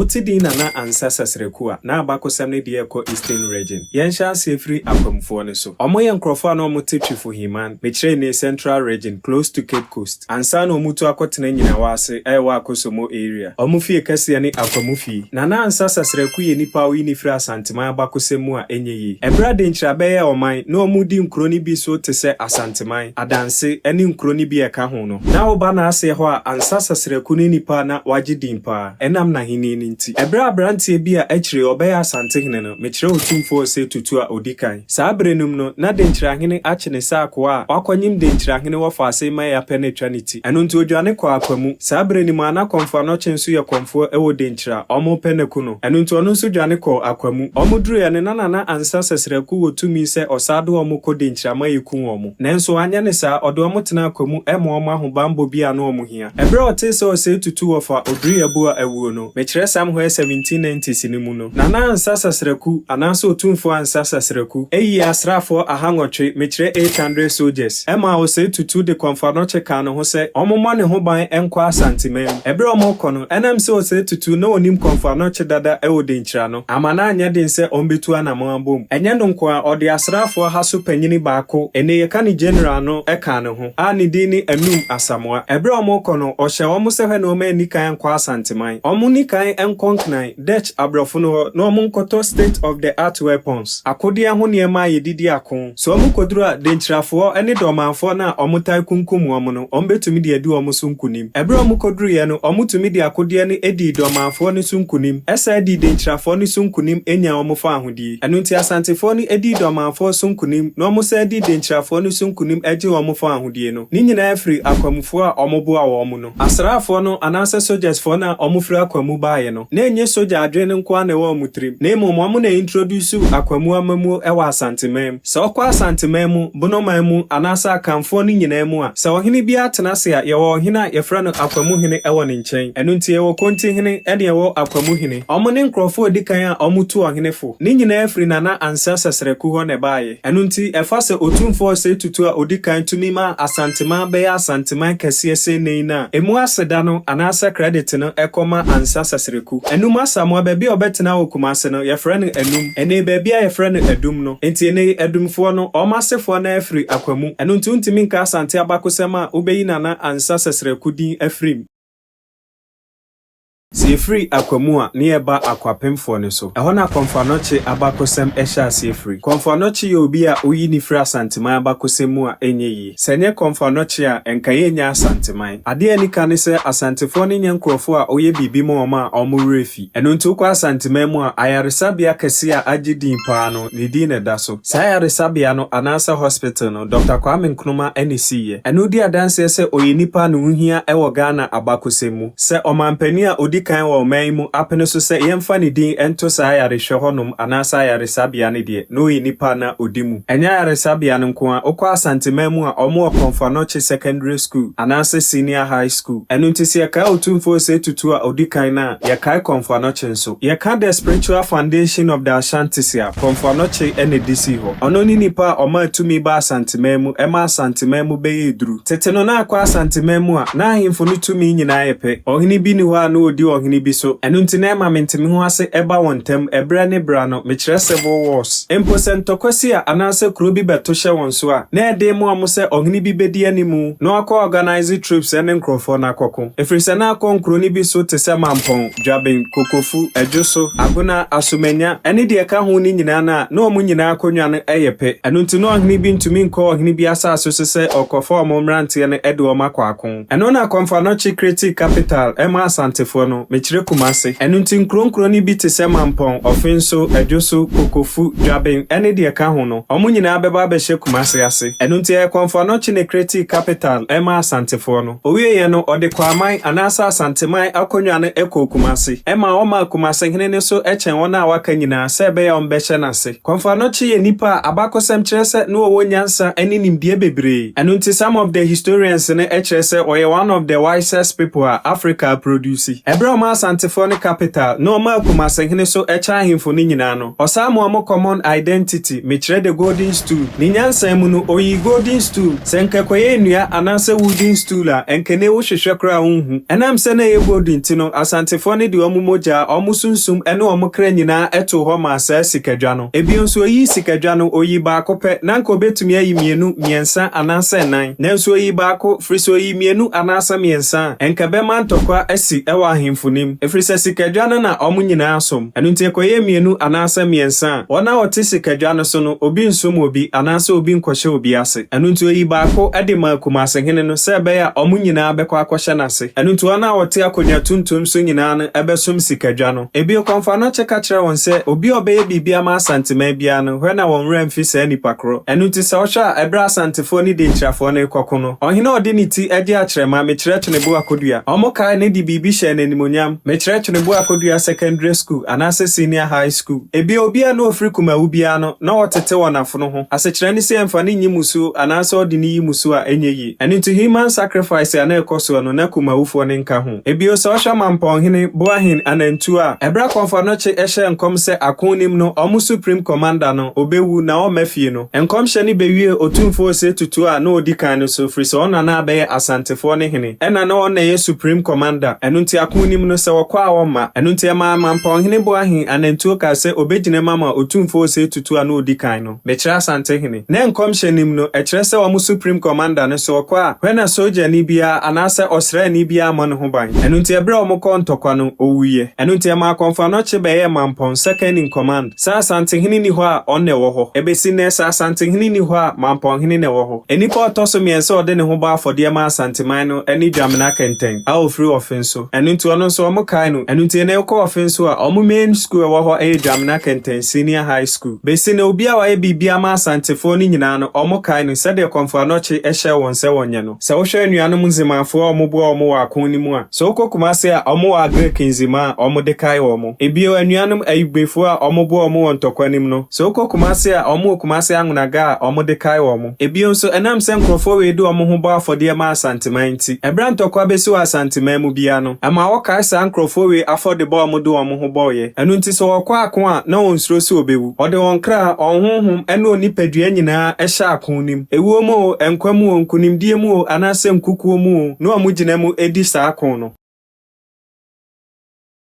wuti din na ansasa sreku a na abakosam ne de ekọ Eastern region. Yensha sefri akwamfo ne so. Omo ye nkrofo na omo tetwifo himan, mekire ne Central region close to Cape Coast. Ansa na omutu akotena nyina wase ewa akosomo area. Omo fie kase ne akwamufie. Na ansasa sreku ye nipa wi ni fira Asanteman abakosemu a enye yi. Ebra Denkyira beye oman na omudi nkroni bi so te se Asanteman, adanse ene nkroni bi eka ho no. Na oba na ase ho a ansasa sreku ni nipa na waje dimpa. Enam na hini nti. Ebra abrantie bi a ekire obeye Asante hene no, mekire otumfo Osei Tutu a odikan. Saa brenum no na Denkyira hene achene sa akwa a wakonyim Denkyira hene wofa ase ma ya penetranity. Eno nti odwane kwa akwamu. Saa brenim ana Komfo Anokye nso ye Komfo ewo Denkyira omo peneku no. Eno nti ono nso dwane kwa akwamu. Omo duru ya ne nana ansasa sreku wotumi se osado omo ko Denkyira ma yeku omo. Nenso anya ne saa odo omo tena akwamu ema omo ahobambo bia na omo hia. Ebra ote se Osei Tutu wofa oduru ya bo a ewo no. Mekire sam ho 1790s ni mu no. Nana ansasa sreku ananso otumfo ansasa sreku eyi asrafo ahangotwe mekire 800 soldiers. Ema Osei Tutu de Komfo Anokye kan ho se omo mo ne ho ban enko Asanteman. Ebra omo kono enam se Osei Tutu no onim Komfo Anokye dada ewo Denkyira no. Amana anya den se ombetu anamo ambom. Enye ndonko a ode asrafo haso panyini baako ene ye kan general no eka ne ho. Ani dini enum asamoa. Ebra omo kono ohye omo se hwe no ma nikan enko Asanteman. Omo nikan enkonknan Dutch abrofo no no omo nkoto state of the art weapons. Akodi ho niema yedidi akon. So omo koduru a Denkyirafo ene Dormaafo na omo tai kunkum omo no ombetumi de adi omo sunkunim. Ebra omo koduru ye no omo tumi de akodi ne edi Dormaafo ne sunkunim. Esa di Denkyirafo ne sunkunim enya omo fa ahodi. Eno nti Asantefo ne edi Dormaafo sunkunim no omo sa di Denkyirafo ne sunkunim eje omo fa ahodi no. Ni nyina afri akwamufo a omo bo a omo no. Asrafo no anansa soldiers fo na omo fri akwamu baaye no. Na enye soldier adwene nko na wo mutrim. Na emo omo na introduce akwamu amamu ewa Asanteman. Sa okwa Asanteman mu bonoman mu anansa akamfo ni nyina mu a sa ohene bi atena se a ye wo ohene a ye fra no akwamu hene ewo ne nchen. Eno nti ye wo konti hene ene ye wo akwamu hene. Omo ne nkrofo odikan a omo tu ohene fo. Ni nyina afri nana ansasa sreku ho ne baaye. Eno nti efa se otumfo Osei Tutu a odikan tumi ma Asanteman be Asanteman kase ese nei na. Emu aseda no anasa credit no ekoma ansasa sreku. Enum asamo ba bi obetena wo Kumasi no ye fra no enum. Ene ba bi a ye fra no edum no. Enti ene edumfo no omasefo na afri akwamu. Eno nti untimi nka Asante abakosema obeyi nana ansasa sreku din afrim. Si free akwamu a ne eba akwapemfo ne so. Eho na Komfo Anokye abakosem ehya si free. Komfo Anokye ye obi a oyi ni free Asanteman abakosemu a enye yi. Senye Komfo Anokye a enka ye nya Asanteman. Ade ani ka ne se Asantefo ne nya nkrofo a oye bibi ma oma a omo refi. Eno nti kwa Asanteman mu a ayaresabia kese a agidin pa no ne din ne da so. Sa ayaresabia no anasa hospital no Dr. Kwame Nkrumah NCE. Eno di adanse se oye nipa no nhia ewo Ghana abakosemu. Se omampani a odi kan wo man mu apene so se yemfa ne din ento sa yarehwe honum anasa yaresabia ne de no yi nipa na odimu enya yaresabia no nko a okwa Asanteman mu a omo Komfo Anokye secondary school anasa senior high school eno ntisi ka otumfo Osei Tutu a odikan na ye kai Komfo Anokye nso ye ka the spiritual foundation of the Ashanti Empire Komfo Anokye ene disi ho ono ni nipa oma atumi ba Asanteman mu ema Asanteman mu be eduru tete no na akwa Asanteman mu a na ahemfo no tumi nyina yepe ohini bi ni ho a no odi ohini bi so enu ntine ma mentimi ho ase eba wontem ebra ne bra no mekire civil wars empo sentokwasi a anase kuro bi beto hye won so a na ede mu amu se ohini bi bedi animu no akọ organize troops ene nkrofo na akọkọ efrise na akọ nkro ni bi so te se mampon dwaben kokofu adwoso agona asomanya ene de ka ho ni nyina na omu nyina akonwa no eyepe enu ntino ohini bi ntumi nkọ ohini bi asaso se okofo omo mrante ne ede o makọ akon eno na Komfo Anokye creative capital ema Asantefo no mekire Kumasi enu nti nkronkro ni bi te se mampon ofenso adwoso kokofu dwaben ene de ka ho no omu nyina beba behye Kumasi ase enu nti Komfo Anokye ne creative capital ema Asantefo no owie ye no ode kwaman anasa Asanteman akonwa ne eko Kumasi ema oma Kumasi hene ne so echen wona waka nyina se be ya ombehye nase Komfo Anokye ye nipa abakosem kire se no wo nyansa eni nimdie bebre enu nti some of the historians ne kire se oye one of the wisest people Africa produce ebra Ebra ma asantefo ne capital no ma Kumasi hene so echa ahemfo ne nyina no. Osamo amo common identity mechire the Golden Stool. Ni nyansan mu no oyi Golden Stool. Senkekoye nnua anase wooden stool a enkene wo hwehwe kra unhu. Enam se na ye golden ti no asantefo ne de omumoja omusunsum ene omukra nyina eto ho ma asa sikadwa no. Ebio nso oyi sikadwa no oyi baako pe nanka obetumi ayi mienu miensa anase nan. Nanso oyi baako friso oyi mienu anase miensa. Enkebe man tokwa asi ewa ahemfonim. Efrisa sikadwa no na omu nyina asom. Enu nti ekoye mienu anase miensa. Ona wote sikadwa no so no obi nsom obi anase obi nkohye obi ase. Enu nti oyi baako ede ma Kumasi hene no se be ya omu nyina bekọ akohye nase. Enu nti ona wote akonya tuntum so nyina no ebesom sikadwa no. Ebi Komfo Anokye ka kire won se obi obeye bibia ma asantema bia no hwe na won remfi se nipakro. Enu nti se ohwa ebra asantefo ni Denkyirafo no ekoko no. Ohine ode ni ti ede akyerema me kire twene akodua. Omo kai ne di bibi hye nanimonyam. Me kire twene akodua secondary school anase senior high school. Ebi obia no ofri kumawu bia no na wotete wonafo no ho. Ase kire ni se emfa ni nyimusu anase ode ni yimusu a enyeyi. Enu nti human sacrifice ana ekoso no na kumawufo ne nka ho. Ebi o se ohwa mampɔhene boahin anantu a ebra Komfo Anokye ehye nkom se akonim no omu supreme commander no obewu na o mafie no. Enkom hye ni bewie otumfo Osei Tutu I na odikan no so frisi ona na abaye asantefo ne hene. Ena na ona ye supreme commander. Enu nti akonim no se wokwa a woma. Enu nti ma mampɔhene boahin anantu ka se obegyine mama otumfo Osei Tutu I na odikan no. Bekira asante hene. Na enkom hye nim no ekire se omu supreme commander no so wokwa when a soldier ni bia anase osra ni bia mo ne ho ban. Enu nti ebra omukɔ ntokwa no owuye. Enu nti ma Komfo Anokye beye mampɔn second in command. Sa asante hene ni ho a onne wo ho. Ebesi ne sa asante hene ni ho a mampɔn hene ne wo ho. Enipa otoso miense ode ne ho ba afode ma asante man no eni dwamena kenten. A ofri offenso. Enu nti ono so omukai no. Enu nti ne ekɔ offenso a omu main school wo ho e dwamena kenten senior high school. Besi ne obi a wa e bibia ma asantefo ni nyina no omukai no sɛ de Komfo Anokye ehye won sɛ wonye no. Sɛ wo hwɛ anuanom nzimafo a omubo omu wa akonimu a. So okɔ Kumasi a omu wa Greek nzima a omu de kai omu. Ebio anuanom ayubefo a omubo omu won tokwanim no. So okɔ Kumasi a omu Kumasi angunaga a omu de kai omu. Ebio nso enam sɛ nkrofo we do omu ho ba afode ma asanteman ti. Ebra ntokwa besi wa asanteman mu bia no. Ama wo kai sa nkrofo we afode ba omu do omu ho boye. Enu nti so wokɔ akon a na won suro si obewu. Ode won kra onhonhom ene onipadua nyina ehye akonim. Ewuo mu enkwamu onkunimdie mu anase nkukuo mu no omu gyina mu edi sa akon no.